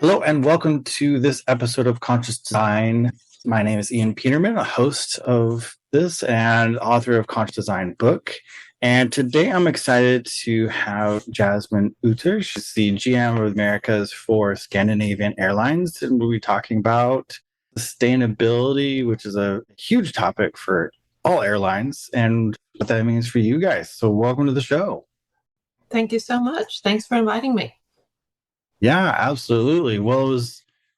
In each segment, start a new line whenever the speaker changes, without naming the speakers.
Hello and welcome to this episode of Conscious Design. My name is Ian Peterman, a host of this and author of Conscious Design book. And today I'm excited to have Jasmine Utter. She's the GM of Americas for Scandinavian Airlines, and we'll be talking about sustainability, which is a huge topic for all airlines, and what that means for you guys. So welcome to the show.
Thank you so much. Thanks for inviting me.
Yeah, absolutely. Well,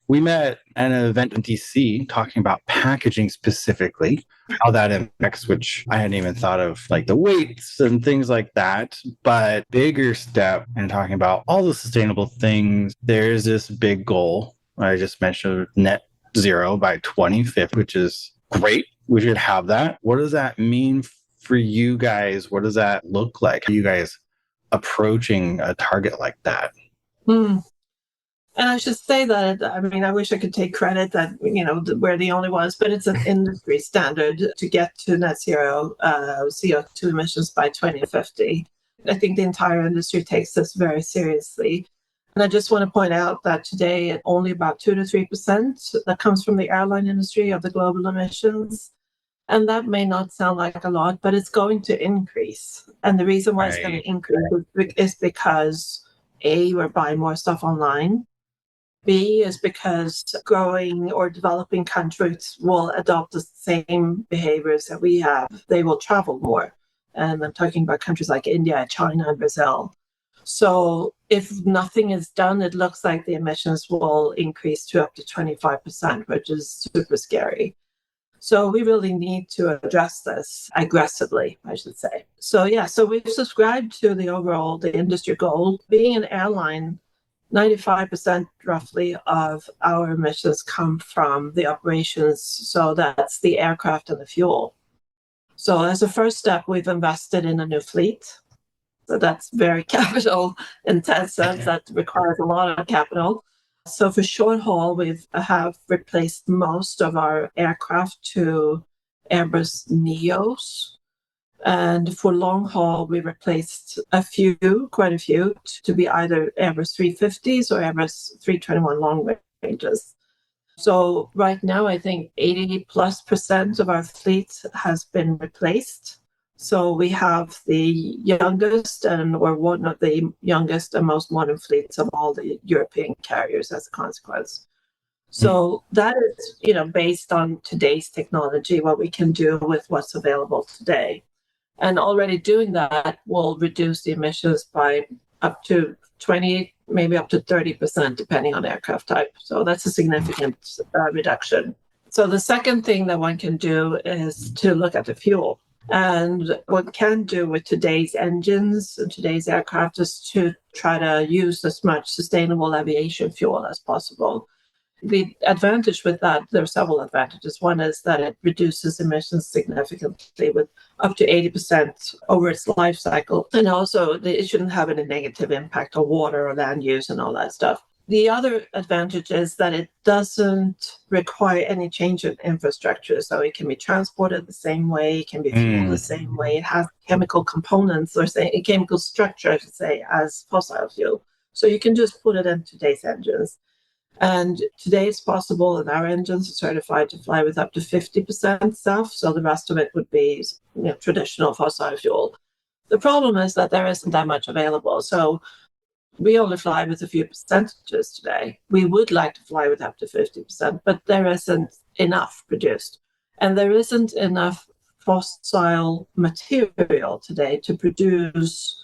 we met at an event in DC talking about packaging specifically, how that impacts, which I hadn't even thought of, like the weights and things like that. But bigger step in talking about all the sustainable things, there's this big goal I just mentioned, net zero by 2050, which is great. We should have that. What does that mean for you guys? What does that look like? Are you guys approaching a target like that?
And I should say that, I wish I could take credit that, we're the only ones, but it's an industry standard to get to net zero CO2 emissions by 2050. I think the entire industry takes this very seriously. And I just want to point out that today, only about 2 to 3% that comes from the airline industry of the global emissions. And that may not sound like a lot, but it's going to increase. And the reason why it's going to increase is because, A, we're buying more stuff online. B is because growing or developing countries will adopt the same behaviors that we have. They will travel more. And I'm talking about countries like India, China, and Brazil. So if nothing is done, it looks like the emissions will increase to up to 25%, which is super scary. So we really need to address this aggressively, I should say. So we've subscribed to the industry goal. Being an airline, 95% roughly of our emissions come from the operations. So that's the aircraft and the fuel. So as a first step, we've invested in a new fleet. So that's very capital intensive. That requires a lot of capital. So for short haul, we have replaced most of our aircraft to Airbus Neos. And for long haul, we replaced quite a few, to be either Airbus 350s or Airbus 321 long ranges. So right now, I think 80+% of our fleet has been replaced. So we have the youngest or one of the youngest and most modern fleets of all the European carriers as a consequence. So that is, based on today's technology, what we can do with what's available today. And already doing that will reduce the emissions by up to 20, maybe up to 30%, depending on aircraft type. So that's a significant reduction. So the second thing that one can do is to look at the fuel. And what one can do with today's engines and today's aircraft is to try to use as much sustainable aviation fuel as possible. The advantage with that, there are several advantages. One is that it reduces emissions significantly with up to 80% over its life cycle. And also, it shouldn't have any negative impact on water or land use and all that stuff. The other advantage is that it doesn't require any change in infrastructure. So it can be transported the same way, it can be fueled the same way. It has chemical components, or say a chemical structure, I should say, as fossil fuel. So you can just put it in today's engines. And today it's possible that our engines are certified to fly with up to 50% SAF, so the rest of it would be traditional fossil fuel. The problem is that there isn't that much available. So we only fly with a few percentages today. We would like to fly with up to 50%, but there isn't enough produced. And there isn't enough fossil material today to produce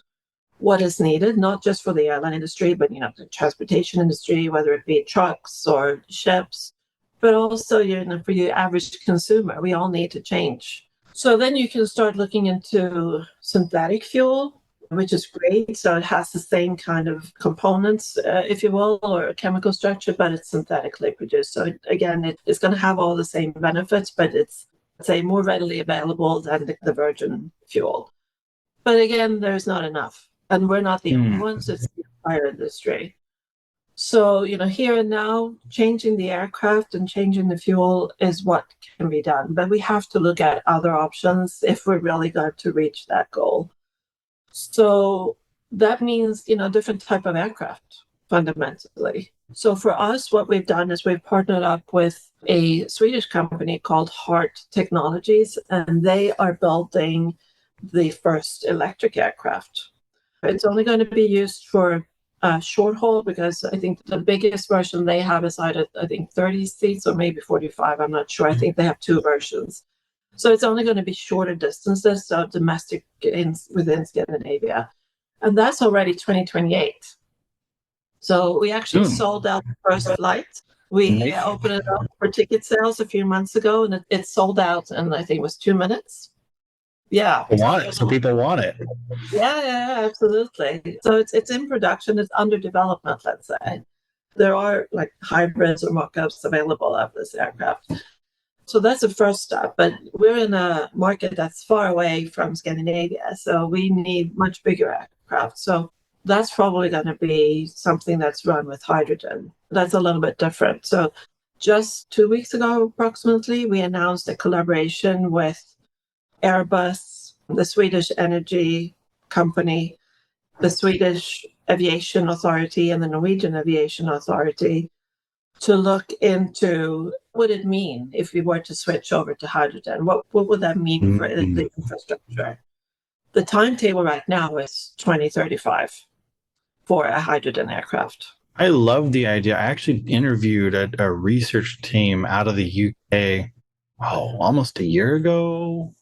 what is needed, not just for the airline industry, but the transportation industry, whether it be trucks or ships, but also for your average consumer. We all need to change. So then you can start looking into synthetic fuel, which is great. So it has the same kind of components, if you will, or chemical structure, but it's synthetically produced. So again, it's going to have all the same benefits, but it's, say, more readily available than the virgin fuel. But again, there's not enough. And we're not the only ones, it's the entire industry. So, here and now, changing the aircraft and changing the fuel is what can be done. But we have to look at other options if we're really going to reach that goal. So that means, different type of aircraft. fundamentally. So for us, what we've done is we've partnered up with a Swedish company called Heart Technologies, and they are building the first electric aircraft. It's only going to be used for short haul, because I think the biggest version they have is either, I think, 30 seats or maybe 45. I'm not sure. I think they have two versions. So it's only going to be shorter distances, so domestic within Scandinavia. And that's already 2028. So we actually sold out the first flight. We opened it up for ticket sales a few months ago, and it sold out in, I think it was 2 minutes. Yeah.
People want it. So people want it.
Yeah, absolutely. So it's in production. It's under development, let's say. There are like hybrids or mock-ups available of this aircraft. So that's the first step. But we're in a market that's far away from Scandinavia, so we need much bigger aircraft. So that's probably going to be something that's run with hydrogen. That's a little bit different. So just 2 weeks ago, approximately, we announced a collaboration with Airbus, the Swedish energy company, the Swedish Aviation Authority, and the Norwegian Aviation Authority to look into what it mean if we were to switch over to hydrogen. What would that mean for the infrastructure? The timetable right now is 2035 for a hydrogen aircraft.
I love the idea. I actually interviewed a research team out of the UK, almost a year ago,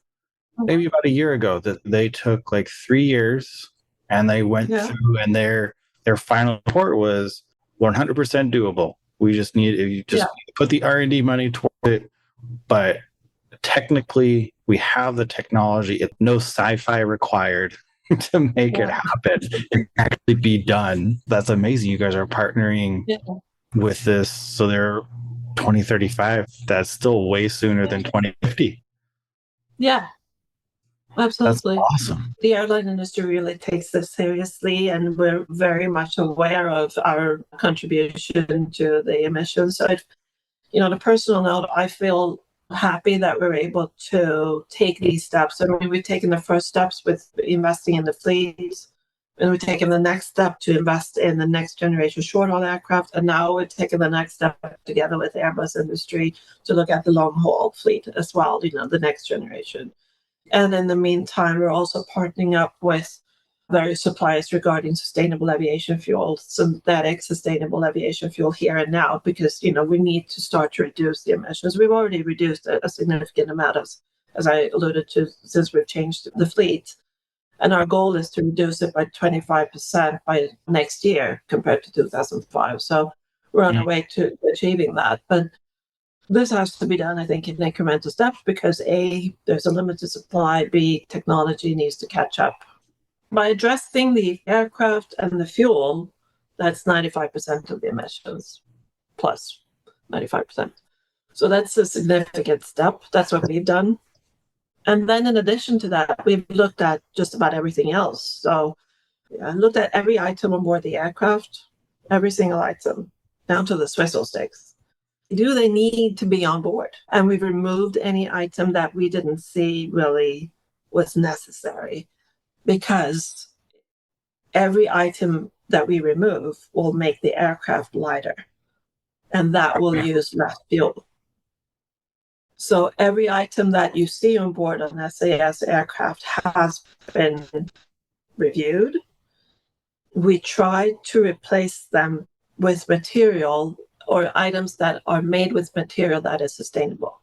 maybe about a year ago, that they took like 3 years and they went through, and their final report was 100% doable. We just need to put the R&D money toward it, but technically we have the technology. It's no sci-fi required to make it happen and actually be done. That's amazing. You guys are partnering with this. So they're 2035. That's still way sooner than 2050.
Yeah, absolutely.
That's awesome.
The airline industry really takes this seriously, and we're very much aware of our contribution to the emissions. So, on a personal note, I feel happy that we're able to take these steps. I mean, we've taken the first steps with investing in the fleet, and we've taken the next step to invest in the next generation short-haul aircraft, and now we're taking the next step together with the Airbus industry to look at the long-haul fleet as well, the next generation. And in the meantime, we're also partnering up with various suppliers regarding sustainable aviation fuel, synthetic sustainable aviation fuel here and now, because, we need to start to reduce the emissions. We've already reduced a significant amount, as I alluded to, since we've changed the fleet. And our goal is to reduce it by 25% by next year compared to 2005. So we're on our way to achieving that. But this has to be done, I think, in incremental steps because A, there's a limited supply, B, technology needs to catch up. By addressing the aircraft and the fuel, that's 95% of the emissions, plus 95%. So that's a significant step. That's what we've done. And then in addition to that, we've looked at just about everything else. So I looked at every item on board the aircraft, every single item, down to the Swiss sticks. Do they need to be on board? And we've removed any item that we didn't see really was necessary, because every item that we remove will make the aircraft lighter, and that will use less fuel. So every item that you see on board an SAS aircraft has been reviewed. We try to replace them with material or items that are made with material that is sustainable.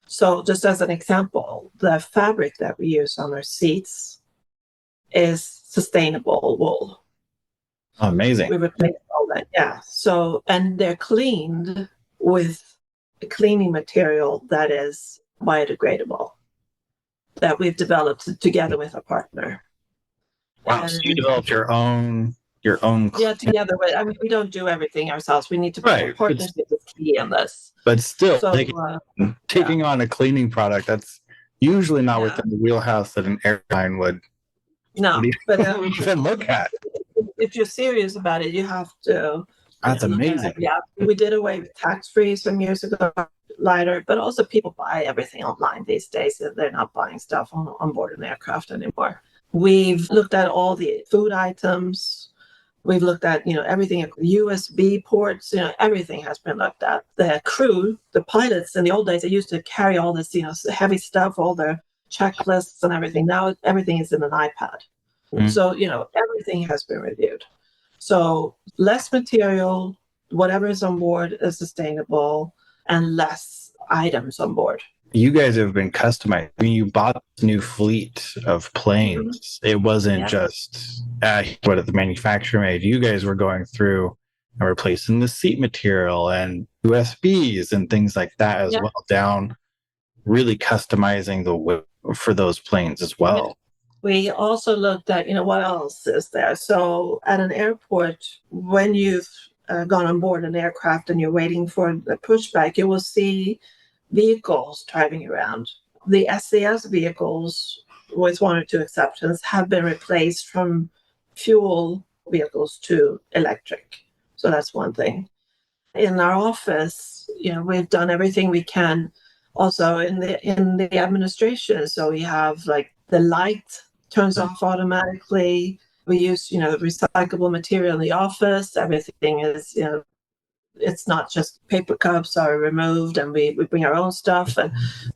So just as an example, the fabric that we use on our seats is sustainable wool.
Amazing.
We replace all that, yeah. So, and they're cleaned with a cleaning material that is biodegradable, that we've developed together with a partner.
Wow, so you developed your own.
Yeah, together with. I mean, we don't do everything ourselves. We need to partnership is key in this.
But still, taking on a cleaning product, that's usually not within the wheelhouse that an airline would.
No,
but even look at.
If you're serious about it, you have to.
That's amazing.
Yeah, we did away with tax-free some years ago, lighter, but also people buy everything online these days. They're not buying stuff on board an aircraft anymore. We've looked at all the food items. We've looked at, everything, USB ports, everything has been looked at. The crew, the pilots in the old days, they used to carry all this, heavy stuff, all their checklists and everything. Now everything is in an iPad. So, everything has been reviewed. So less material, whatever is on board is sustainable, and less items on board.
You guys have been customized. I mean, you bought this new fleet of planes. It wasn't just what the manufacturer made. You guys were going through and replacing the seat material and USBs and things like that as well, down really customizing the way for those planes as well.
We also looked at, what else is there? So at an airport, when you've gone on board an aircraft and you're waiting for the pushback, you will see vehicles driving around. The SAS vehicles, with one or two exceptions, have been replaced from fuel vehicles to electric. So that's one thing. In our office, we've done everything we can. Also in the administration, so we have like the light turns off automatically. We use recyclable material in the office. Everything is it's not just paper cups are removed and we bring our own stuff,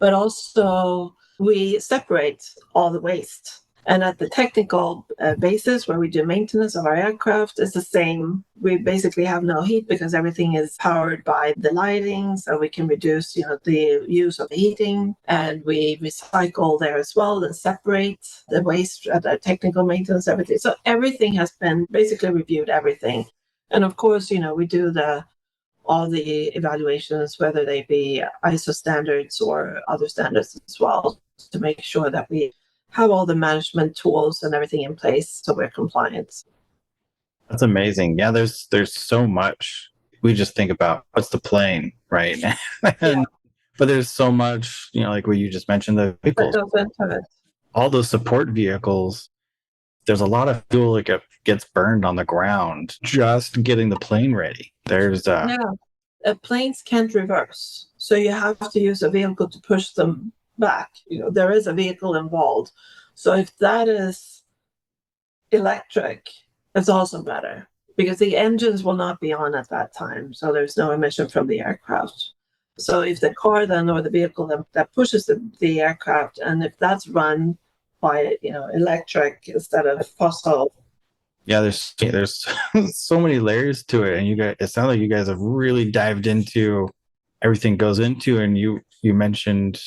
but also we separate all the waste. And at the technical basis where we do maintenance of our aircraft, it's the same. We basically have no heat because everything is powered by the lighting, so we can reduce the use of heating, and we recycle there as well and separate the waste at the technical maintenance, everything. So everything has been basically reviewed, everything. And of course, we do all the evaluations, whether they be ISO standards or other standards as well, to make sure that we have all the management tools and everything in place so we're compliant.
That's amazing. Yeah, there's so much. We just think about what's the plane, right? But there's so much, like what you just mentioned, the vehicles, all those support vehicles. There's a lot of fuel that gets burned on the ground just getting the plane ready.
Planes can't reverse, so you have to use a vehicle to push them back. There is a vehicle involved. So if that is electric, it's also better because the engines will not be on at that time. So there's no emission from the aircraft. So if the car then or the vehicle that pushes the aircraft, and if that's run by electric instead of fossil.
Yeah, there's so many layers to it, and it sounds like you guys have really dived into everything goes into. And you mentioned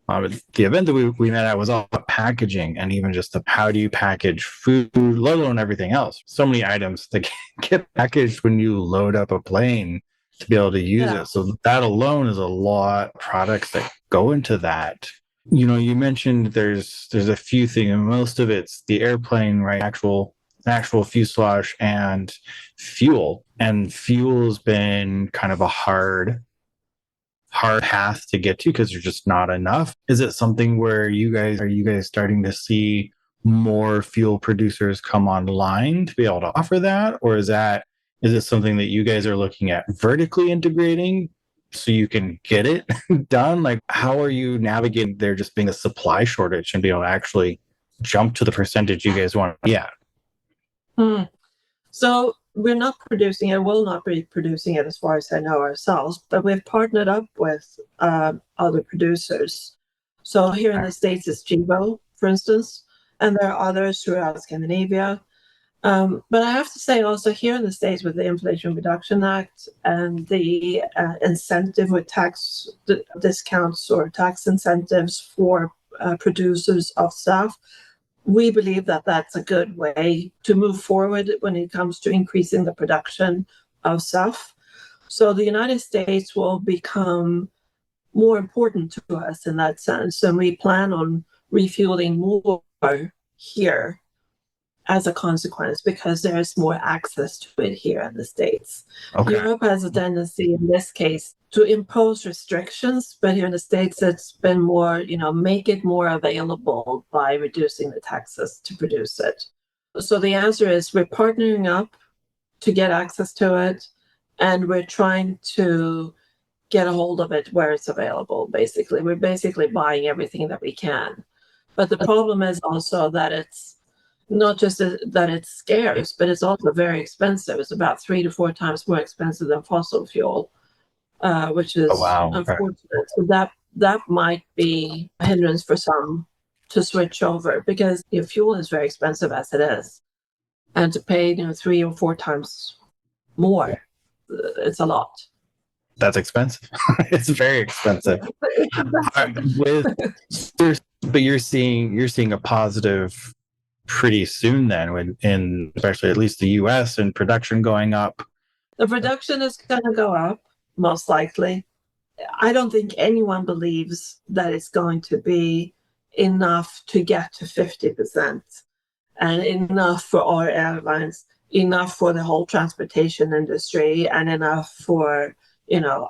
the event that we met at was all about packaging, and even just how do you package food, let alone everything else. So many items that get packaged when you load up a plane to be able to use it. So that alone is a lot of products that go into that. You mentioned there's a few things, and most of it's the airplane, right? Actual fuselage and fuel. And fuel has been kind of a hard path to get to because there's just not enough. Is it something where you guys starting to see more fuel producers come online to be able to offer that? Or is it something that you guys are looking at vertically integrating so you can get it done? Like, how are you navigating there just being a supply shortage and be able to actually jump to the percentage you guys want to be at?
So we're not producing it, will not be producing it as far as I know ourselves, but we've partnered up with other producers. So here in the States, it's Jibo, for instance, and there are others throughout Scandinavia. But I have to say also here in the States with the Inflation Reduction Act and the incentive with tax discounts or tax incentives for producers of SAF, we believe that that's a good way to move forward when it comes to increasing the production of SAF. So the United States will become more important to us in that sense, and we plan on refueling more here as a consequence because there's more access to it here in the States. Okay. Europe has a tendency in this case to impose restrictions, but here in the States it's been more, make it more available by reducing the taxes to produce it. So the answer is we're partnering up to get access to it, and we're trying to get a hold of it where it's available, basically. We're basically buying everything that we can. But the problem is also that it's not just that it's scarce, but it's also very expensive. It's about 3 to 4 times more expensive than fossil fuel, which
Oh,
is
wow. Okay.
unfortunate. So that might be a hindrance for some to switch over, because your fuel is very expensive as it is, and to pay 3 or 4 times more, it's a lot.
That's expensive. It's very expensive. With but you're seeing a positive pretty soon then, when in especially at least the US and production going up.
The production is going to go up, most likely. I don't think anyone believes that it's going to be enough to get to 50% and enough for our airlines, enough for the whole transportation industry, and enough for,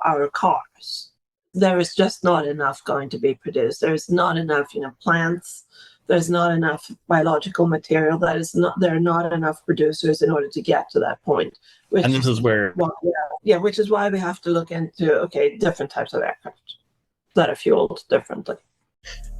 our cars. There is just not enough going to be produced. There's not enough, plants. There's not enough biological material. There are not enough producers in order to get to that point.
And this is where,
which is why we have to look into, different types of aircraft that are fueled differently.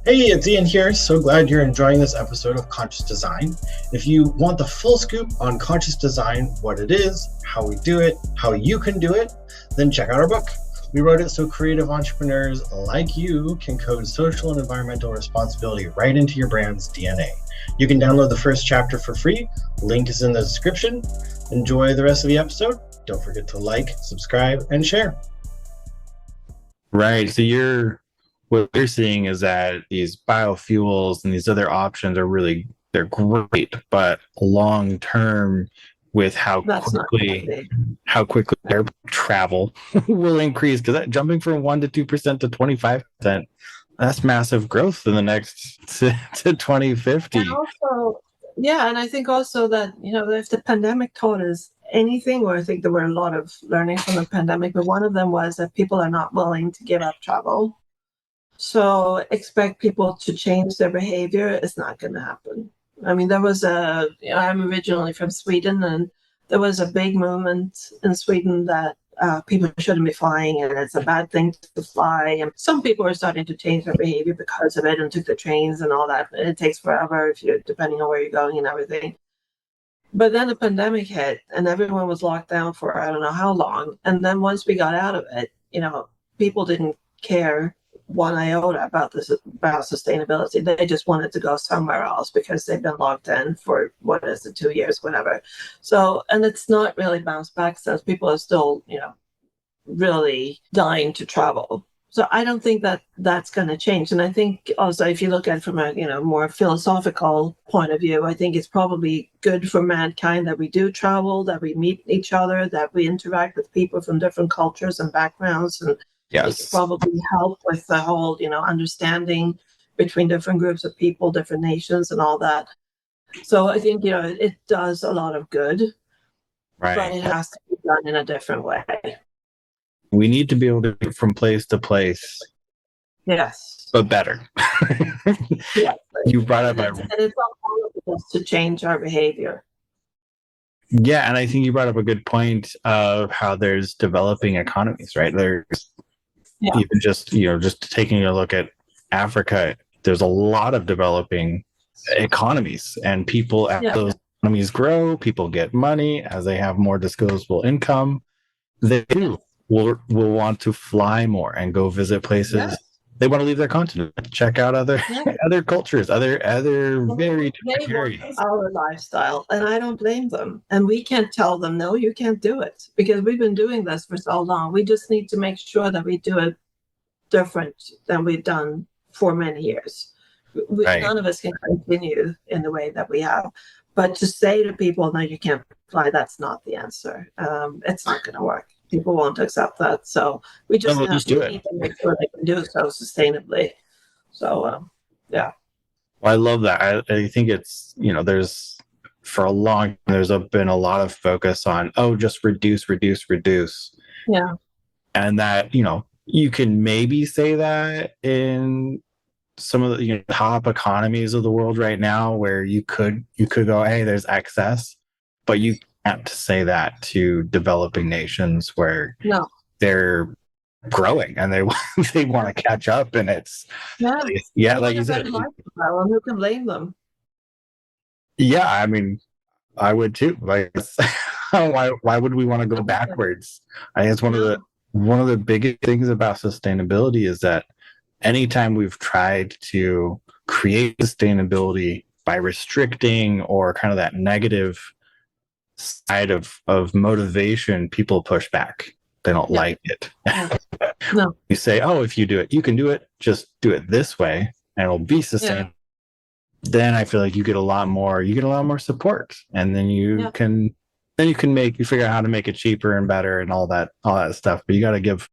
Hey, it's Ian here. So glad you're enjoying this episode of Conscious Design. If you want the full scoop on conscious design, what it is, how we do it, how you can do it, then check out our book. We wrote it so creative entrepreneurs like you can code social and environmental responsibility right into your brand's DNA. You can download the first chapter for free. Link is in the description. Enjoy the rest of the episode. Don't forget to like, subscribe, and share.
Right. So what you're seeing is that these biofuels and these other options they're great, but long term, with how quickly air travel will increase, because jumping from 1% to 2% to 25%, that's massive growth in the next to 2050.
And also, and I think also that, if the pandemic taught us anything, or I think there were a lot of learning from the pandemic, but one of them was that people are not willing to give up travel. So expect people to change their behavior. It's not going to happen. I mean, there was I'm originally from Sweden, and there was a big movement in Sweden that people shouldn't be flying, and it's a bad thing to fly. And some people are starting to change their behavior because of it, and took the trains and all that. And it takes forever depending on where you're going and everything. But then the pandemic hit, and everyone was locked down for I don't know how long. And then once we got out of it, people didn't care one iota about sustainability. They just wanted to go somewhere else because they've been locked in for 2 years, whatever. So, and it's not really bounced back since. People are still, really dying to travel. So I don't think that that's going to change. And I think also, if you look at it from a more philosophical point of view, I think it's probably good for mankind that we do travel, that we meet each other, that we interact with people from different cultures and backgrounds, and
yes,
it probably help with the whole, understanding between different groups of people, different nations, and all that. So I think, it does a lot of good,
right,
but it has to be done in a different way.
We need to be able to get from place to place.
Yes.
But better.
Yeah.
You brought up
and it's all of us to change our behavior.
Yeah, and I think you brought up a good point of how there's developing economies, right? There's even just taking a look at Africa, there's a lot of developing economies, and people, as those economies grow, people get money. As they have more disposable income, they will want to fly more and go visit places.
Yeah.
They want to leave their continent, check out other cultures, other very different areas.
Our lifestyle, and I don't blame them. And we can't tell them, no, you can't do it, because we've been doing this for so long. We just need to make sure that we do it different than we've done for many years. None of us can continue in the way that we have. But to say to people, no, you can't fly, that's not the answer. It's not going to work. People won't accept that. So we just need to make sure they can do it so sustainably. So, yeah.
Well, I love that. I think it's, there's been a lot of focus on, just reduce.
Yeah.
And that, you can maybe say that in some of the top economies of the world right now, where you could go, hey, there's excess, but you can't say that to developing nations where they're growing and they want to catch up, and it's like you said,
who can blame them?
Yeah, I mean, I would too. Like, why would we want to go backwards? I think it's
No.
one of the biggest things about sustainability is that anytime we've tried to create sustainability by restricting or kind of that negative side of motivation, people push back. They don't
Yeah.
like it.
Yeah. No.
You say, oh, if you do it, you can do it. Just do it this way, and it'll be
Yeah.
sustainable. Then I feel like you get a lot more. You get a lot more support, and
Yeah.
then you figure out how to make it cheaper and better and all that stuff. But you got to give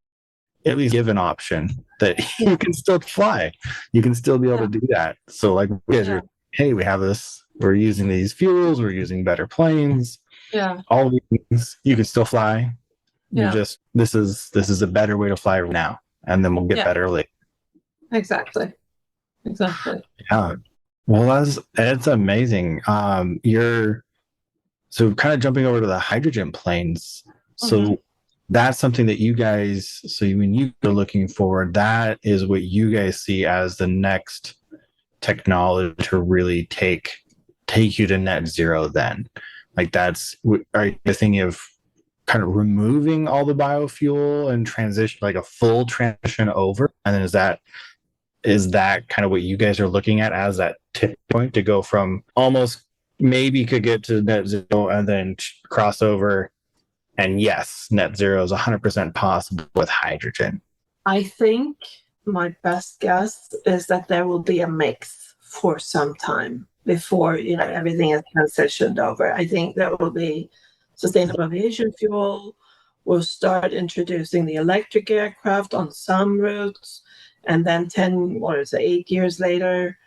at least give an option that
Yeah.
you can still fly. You can still be able
Yeah.
to do that. So like you guys
Yeah.
are, hey, we have this. We're using these fuels. We're using better planes.
Yeah.
All these things you can still fly. You
Yeah.
just this is a better way to fly right now, and then we'll get
Yeah.
better later.
Exactly. Exactly.
Yeah. Well, that's amazing. You're so kind of jumping over to the hydrogen planes.
Mhm.
So that's something that you guys. So when you are looking forward, that is what you guys see as the next technology to really take you to net zero. Then, like are you thinking of kind of removing all the biofuel and transition like a full transition over, and then is that kind of what you guys are looking at as that tip point to go from almost maybe could get to net zero and then cross over? And yes, net zero is 100% possible with hydrogen.
I think my best guess is that there will be a mix for some time before everything is transitioned over. I think there will be sustainable aviation fuel. We'll start introducing the electric aircraft on some routes, and then 8 years later,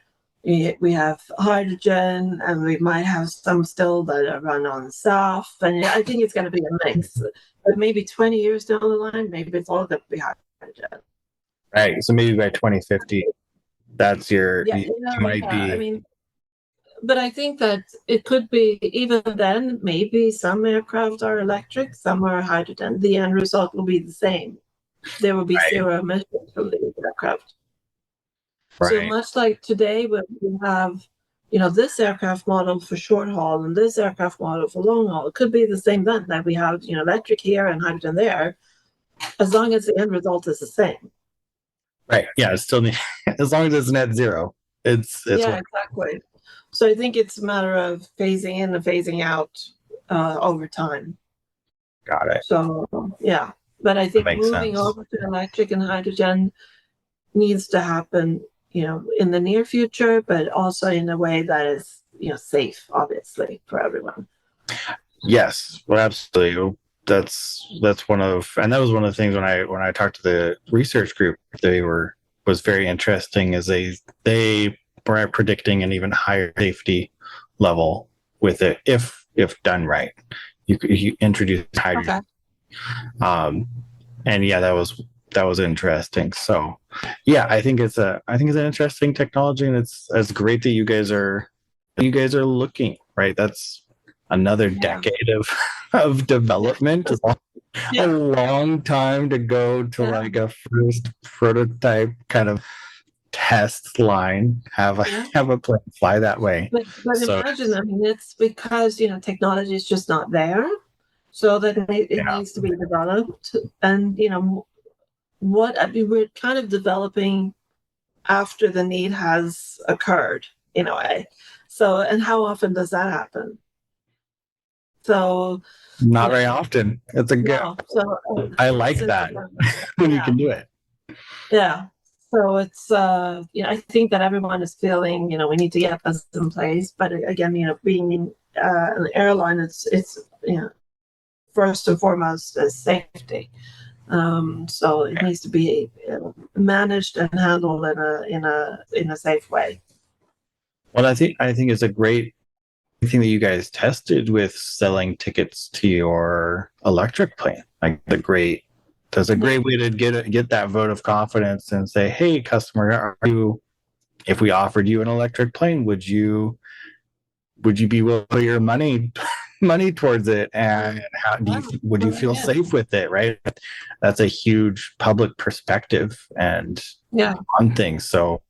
we have hydrogen, and we might have some still that are run on SAF. And I think it's going to be a mix. But maybe 20 years down the line, maybe it's all going to be hydrogen.
Right. So maybe by 2050, that's
Yeah,
you might
yeah. I
be
mean, but I think that it could be even then, maybe some aircraft are electric, some are hydrogen. The end result will be the same. There will be
right.
zero emissions from the aircraft. So
Right.
much like today, when we have, this aircraft model for short haul and this aircraft model for long haul, it could be the same then that we have, electric here and hydrogen there, as long as the end result is the same.
Right. Yeah. It's still as long as it's net zero, it's
Yeah,
what
exactly. So I think it's a matter of phasing in and phasing out over time.
got it.
So yeah, but I
That
think
makes
moving
sense.
over to electric and hydrogen needs to happen, in the near future, but also in a way that is, safe, obviously, for everyone.
Yes, well, absolutely. That's and that was one of the things when I talked to the research group, was very interesting is they were predicting an even higher safety level with it if done right. You introduce hydrogen,
Okay.
um, and yeah, that was interesting. So, yeah, I think it's an interesting technology, and it's great that you guys are looking right. That's another
Yeah.
decade of development. A
Yeah.
long time to go to
Yeah.
like a first prototype kind of test line.
Yeah.
Have a plane fly that way.
But
So
imagine, I mean, it's because, technology is just not there. So that it
yeah,
needs to be developed. And, I mean, we're kind of developing after the need has occurred in a way. So, and how often does that happen? So,
not
you
very
know,
often. It's a good.
no. So
I like
since
that when you
yeah,
can do it.
yeah. So it's I think that everyone is feeling, we need to get this in place. But again, being an airline, it's first and foremost is safety. So it needs to be managed and handled in a safe way.
Well, I think it's a great thing that you guys tested with selling tickets to your electric plane. Like that's a great way to get that vote of confidence and say, hey, customer, if we offered you an electric plane, would you be willing to put your money towards it? And would you feel
Yeah.
safe with it? Right. That's a huge public perspective and
Yeah.
on things. So,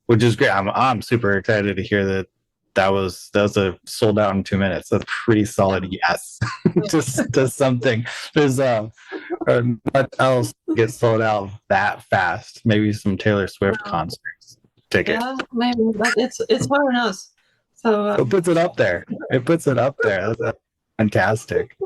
which is great. I'm super excited to hear that that was a sold out in 2 minutes. That's pretty solid. Yes, just something. There's what else gets sold out that fast? Maybe some Taylor Swift concerts ticket.
Yeah, maybe, but it's hard on us. So
It puts it up there. It puts it up there. That's fantastic.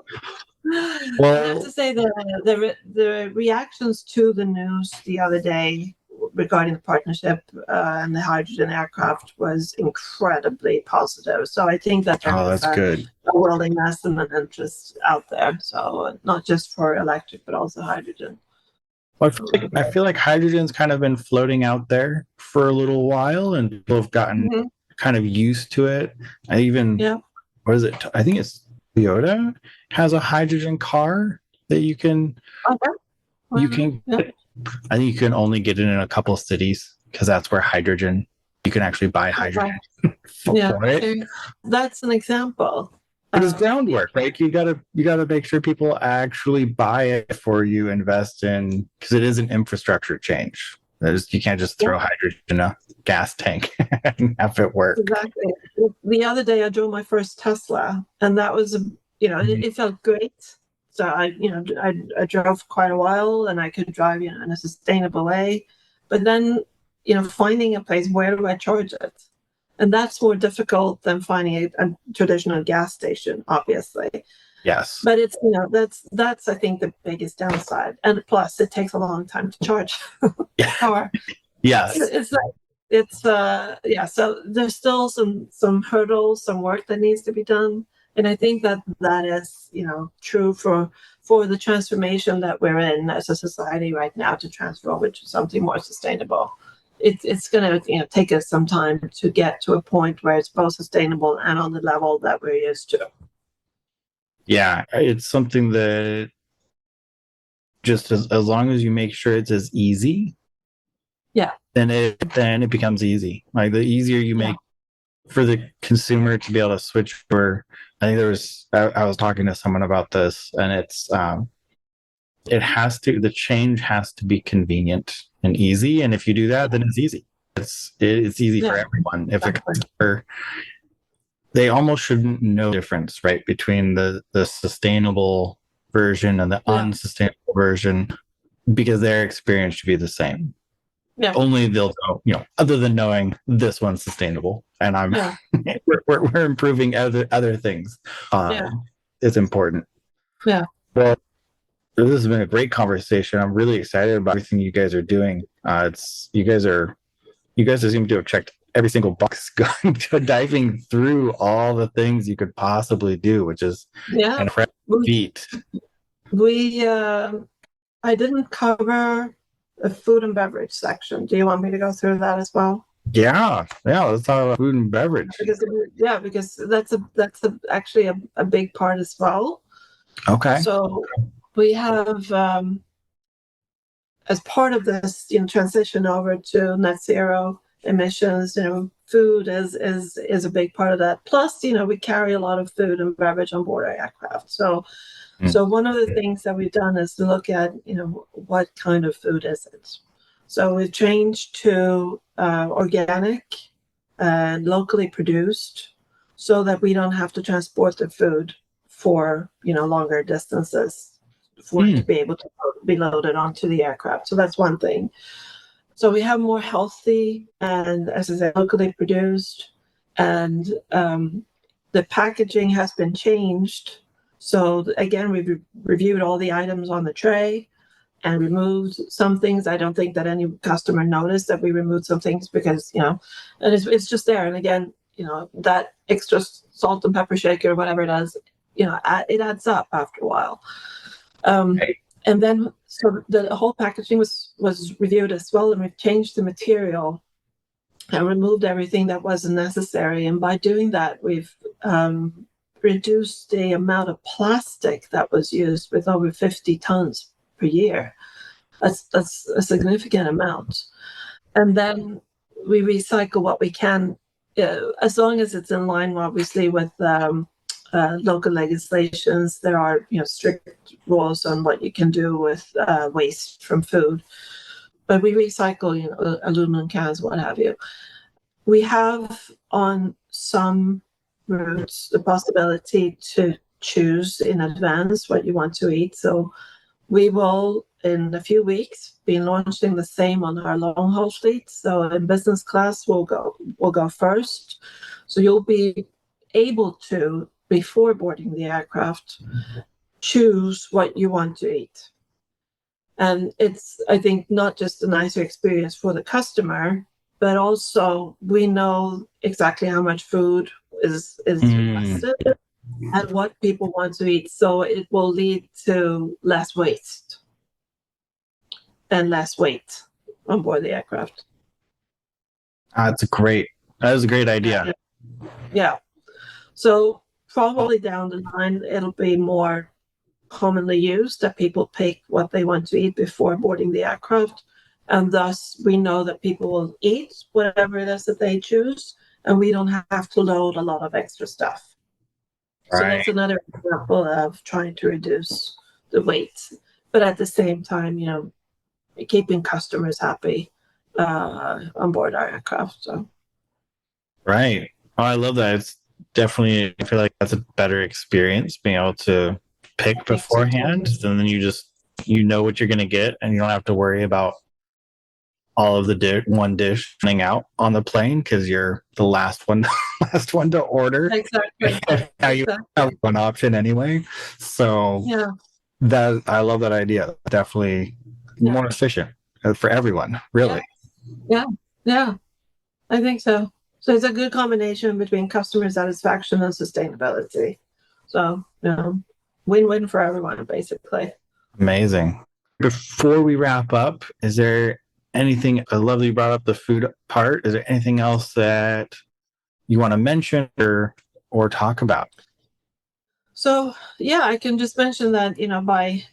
I
Well,
have to say the reactions to the news the other day regarding the partnership and the hydrogen aircraft was incredibly positive. So I think that there is
that's good.
a willingness and an interest out there. So not just for electric, but also hydrogen.
Well, I feel like hydrogen's kind of been floating out there for a little while, and people have gotten kind of used to it. What is it? I think it's Toyota has a hydrogen car that you can.
Okay.
You can. I think you can only get it in a couple of cities because that's where hydrogen. You can actually buy hydrogen.
Yeah,
Right?
that's an example.
But it's groundwork, right? You gotta make sure people actually buy it before you invest in, because it is an infrastructure change. You can't just throw hydrogen in a gas tank and have it work.
Exactly. The other day I drove my first Tesla, and that was it felt great. So I drove quite a while, and I could drive in a sustainable way. But then finding a place, where do I charge it? And that's more difficult than finding a traditional gas station, obviously.
Yes.
But it's that's I think the biggest downside, and plus it takes a long time to charge power.
Yes.
So there's still some hurdles, some work that needs to be done, and I think that is true for the transformation that we're in as a society right now, to transform into something more sustainable. It's going to take us some time to get to a point where it's both sustainable and on the level that we're used to.
Yeah, it's something that just as long as you make sure it's as easy, then it becomes easy. Like the easier you make for the consumer to be able to switch over. I think I was talking to someone about this, and it's the change has to be convenient and easy, and if you do that, then it's easy. It's easy for everyone. If the customer, they almost shouldn't know the difference, right, between the sustainable version and the unsustainable version, because their experience should be the same. Yeah. Only they'll know, other than knowing this one's sustainable, and we're improving other things. It's important. Yeah. Well, this has been a great conversation. I'm really excited about everything you guys are doing. You guys seem to have checked every single box, diving through all the things you could possibly do, which is an incredible feat.
I didn't cover the food and beverage section. Do you want me to go through that as well?
Yeah. Let's talk about food and beverage.
Because that's actually a big part as well.
Okay.
So we have, as part of this transition over to net zero emissions, food is a big part of that. Plus, we carry a lot of food and beverage on board our aircraft. So one of the things that we've done is to look at, what kind of food is it? So we've changed to organic and locally produced, so that we don't have to transport the food for, longer distances for it to be able to be loaded onto the aircraft. So that's one thing. So we have more healthy and, as I said, locally produced, and the packaging has been changed. So again, we've reviewed all the items on the tray and removed some things. I don't think that any customer noticed that we removed some things, because, and it's just there. And again, that extra salt and pepper shaker, whatever it is, it adds up after a while. And then, so the whole packaging was reviewed as well, and we've changed the material and removed everything that wasn't necessary. And by doing that, we've reduced the amount of plastic that was used with over 50 tons per year. That's a significant amount. And then we recycle what we can, as long as it's in line, obviously, with local legislations. There are strict rules on what you can do with waste from food, but we recycle aluminum cans, what have you. We have on some routes the possibility to choose in advance what you want to eat. So we will, in a few weeks, be launching the same on our long haul fleet. So in business class, we'll go first. So you'll be able to, before boarding the aircraft, choose what you want to eat. And it's, I think, not just a nicer experience for the customer, but also we know exactly how much food is requested and what people want to eat. So it will lead to less waste and less weight on board the aircraft.
That is a great idea.
Yeah. So probably down the line, it'll be more commonly used that people pick what they want to eat before boarding the aircraft. And thus we know that people will eat whatever it is that they choose, and we don't have to load a lot of extra stuff. So
Right.
that's another example of trying to reduce the weight, but at the same time, keeping customers happy on board our aircraft. So.
Right. Oh, I love that. It's definitely, I feel like that's a better experience being able to pick beforehand. And then you know what you're going to get, and you don't have to worry about all of the one dish running out on the plane because you're the last one to order.
Exactly.
Now you have one option anyway. So that, I love that idea. Definitely more efficient for everyone, really.
Yeah. I think so. So it's a good combination between customer satisfaction and sustainability. So, win-win for everyone, basically.
Amazing. Before we wrap up, is there anything, I love that you brought up the food part. Is there anything else that you want to mention or talk about?
So, I can just mention that, by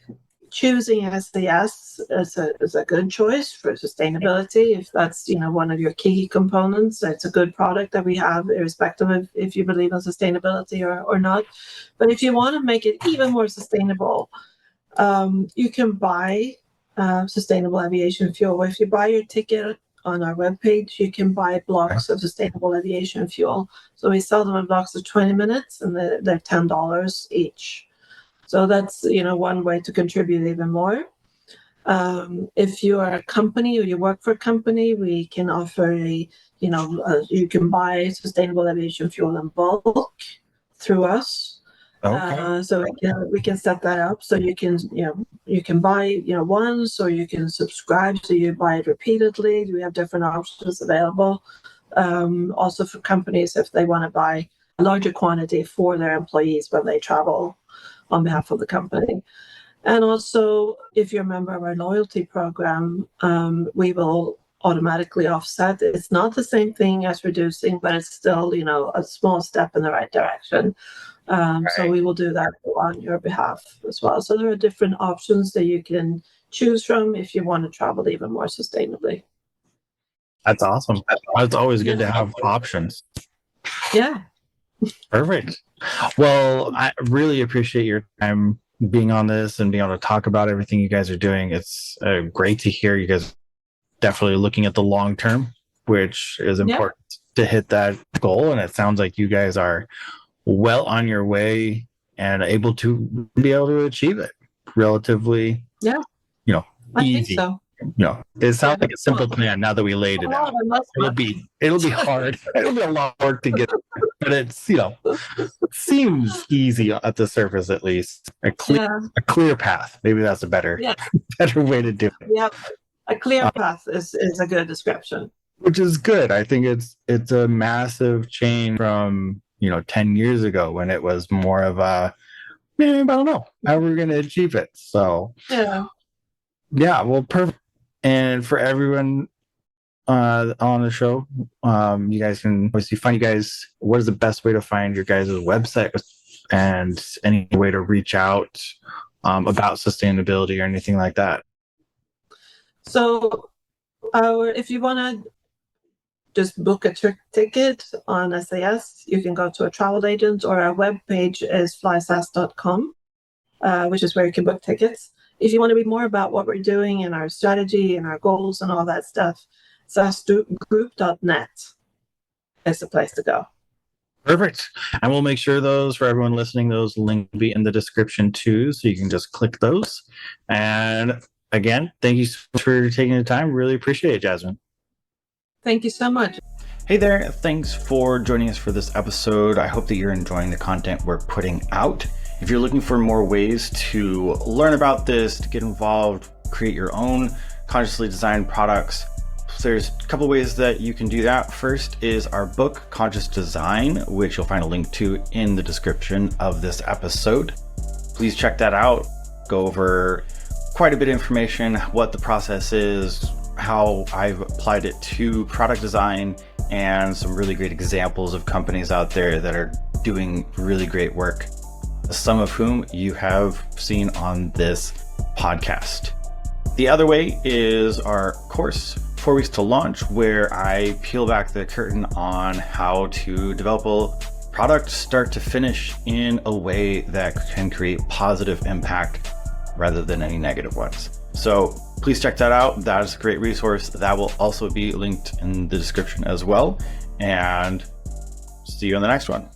choosing SAS is a good choice for sustainability. If that's, one of your key components, it's a good product that we have, irrespective of if you believe in sustainability or not. But if you want to make it even more sustainable, you can buy sustainable aviation fuel. If you buy your ticket on our webpage, you can buy blocks of sustainable aviation fuel. So we sell them in blocks of 20 minutes, and they're $10 each. So that's, one way to contribute even more. If you are a company or you work for a company, we can offer you can buy sustainable aviation fuel in bulk through us.
Okay.
So we can set that up. So you can buy, once, or you can subscribe. So you buy it repeatedly. We have different options available. Also for companies, if they want to buy a larger quantity for their employees when they travel on behalf of the company. And also, if you're a member of our loyalty program, we will automatically offset. It's not the same thing as reducing, but it's still, a small step in the right direction. So we will do that on your behalf as well. So there are different options that you can choose from if you want to travel even more sustainably.
That's awesome. It's always good to have options.
Yeah.
Perfect. Well, I really appreciate your time being on this and being able to talk about everything you guys are doing. It's great to hear you guys definitely looking at the long term, which is important to hit that goal. And it sounds like you guys are well on your way and able to be able to achieve it relatively,
I
easy.
think so.
It sounds like a simple plan now that we laid it out. It'll be hard. It'll be a lot of work to get, but it's, seems easy at the surface, at least. A clear path. Maybe that's a better way to do it.
Yeah, a clear path is a good description.
Which is good. I think it's a massive change from 10 years ago when it was more of a, I don't know how we're going to achieve it. So well, perfect. And for everyone on the show, you guys can obviously find you guys. What is the best way to find your guys' website and any way to reach out about sustainability or anything like that?
So if you want to just book a ticket on SAS, you can go to a travel agent, or our webpage is flysas.com, which is where you can book tickets. If you want to read more about what we're doing and our strategy and our goals and all that stuff, sasgroup.net is the place to go.
Perfect. And we'll make sure those, for everyone listening, those links will be in the description too. So you can just click those. And again, thank you so much for taking the time. Really appreciate it, Jasmine.
Thank you so much.
Hey there. Thanks for joining us for this episode. I hope that you're enjoying the content we're putting out. If you're looking for more ways to learn about this, to get involved, create your own consciously designed products, there's a couple ways that you can do that. First is our book, Conscious Design, which you'll find a link to in the description of this episode. Please check that out. Go over quite a bit of information, what the process is, how I've applied it to product design, and some really great examples of companies out there that are doing really great work, some of whom you have seen on this podcast. The other way is our course, 4 Weeks to Launch, where I peel back the curtain on how to develop a product start to finish in a way that can create positive impact rather than any negative ones. So please check that out. That is a great resource. That will also be linked in the description as well. And see you on the next one.